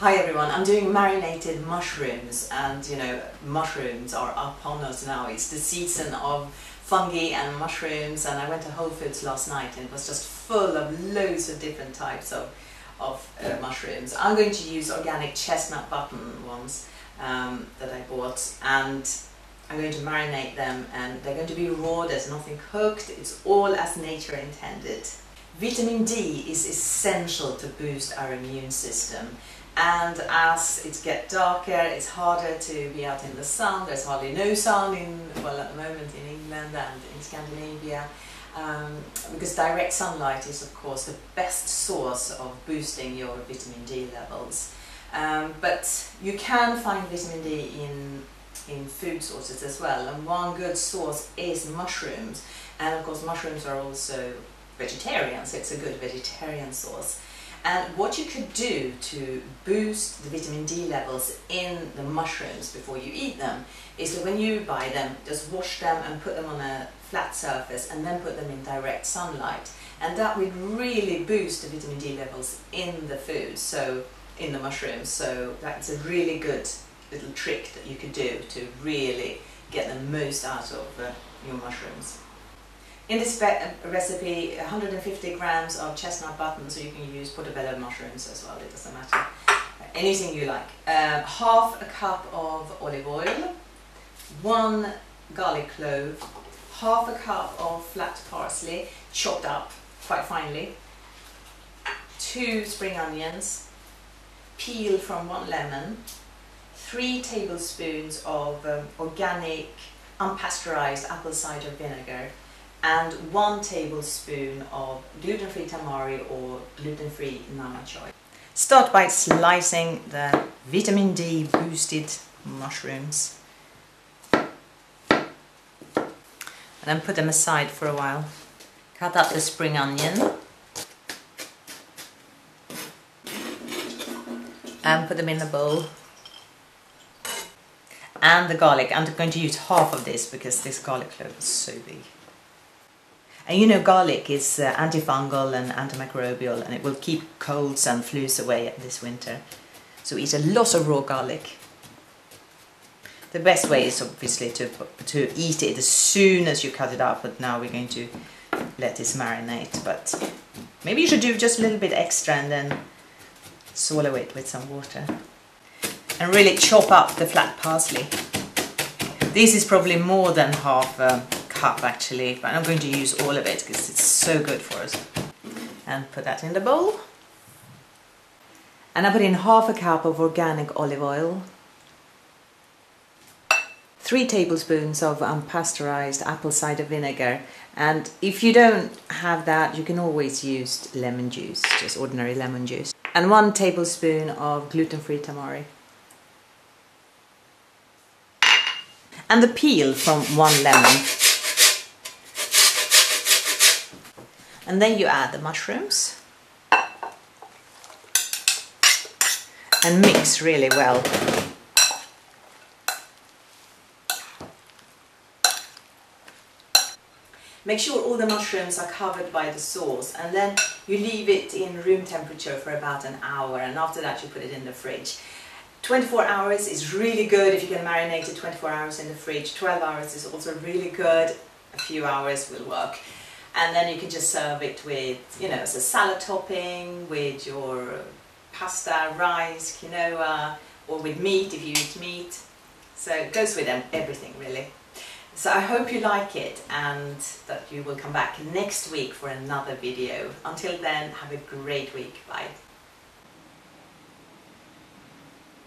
Hi everyone, I'm doing marinated mushrooms, and you know, mushrooms are upon us now. It's the season of fungi and mushrooms, and I went to Whole Foods last night and it was just full of loads of different types of mushrooms. I'm going to use organic chestnut button ones that I bought, and I'm going to marinate them, and they're going to be raw, there's nothing cooked, it's all as nature intended. Vitamin D is essential to boost our immune system, and as it gets darker it's harder to be out in the sun. There's hardly no sun at the moment in England and in Scandinavia, because direct sunlight is of course the best source of boosting your vitamin D levels. But you can find vitamin D in food sources as well, and one good source is mushrooms, and of course mushrooms are also vegetarian, so it's a good vegetarian source. And what you could do to boost the vitamin D levels in the mushrooms before you eat them is that when you buy them, just wash them and put them on a flat surface and then put them in direct sunlight, and that will really boost the vitamin D levels in the food, so in the mushrooms. So that's a really good little trick that you could do to really get the most out of your mushrooms. In this recipe, 150 grams of chestnut button, so you can use portobello mushrooms as well, it doesn't matter, anything you like. Half a cup of olive oil, 1 garlic clove, half a cup of flat parsley chopped up quite finely, 2 spring onions, peel from 1 lemon, 3 tablespoons of organic unpasteurized apple cider vinegar, and 1 tablespoon of gluten-free tamari or gluten-free namachoy. Start by slicing the vitamin D boosted mushrooms and then put them aside for a while. Cut up the spring onion and put them in a bowl. And the garlic, I'm going to use half of this because this garlic clove is so big. And you know, garlic is antifungal and antimicrobial, and it will keep colds and flus away this winter. So eat a lot of raw garlic. The best way is obviously to eat it as soon as you cut it up, but now we're going to let this marinate. But maybe you should do just a little bit extra and then swallow it with some water. And really chop up the flat parsley. This is probably more than half a cup actually, but I'm going to use all of it because it's so good for us. And put that in the bowl. And I put in half a cup of organic olive oil, 3 tablespoons of unpasteurized apple cider vinegar, and if you don't have that you can always use lemon juice, just ordinary lemon juice, and 1 tablespoon of gluten-free tamari. And the peel from 1 lemon. And then you add the mushrooms and mix really well. Make sure all the mushrooms are covered by the sauce, and then you leave it in room temperature for about an hour, and after that you put it in the fridge. 24 hours is really good if you can marinate it 24 hours in the fridge. 12 hours is also really good. A few hours will work. And then you can just serve it with, you know, as a salad topping, with your pasta, rice, quinoa, or with meat if you eat meat. So it goes with everything really. So I hope you like it and that you will come back next week for another video. Until then, have a great week. Bye.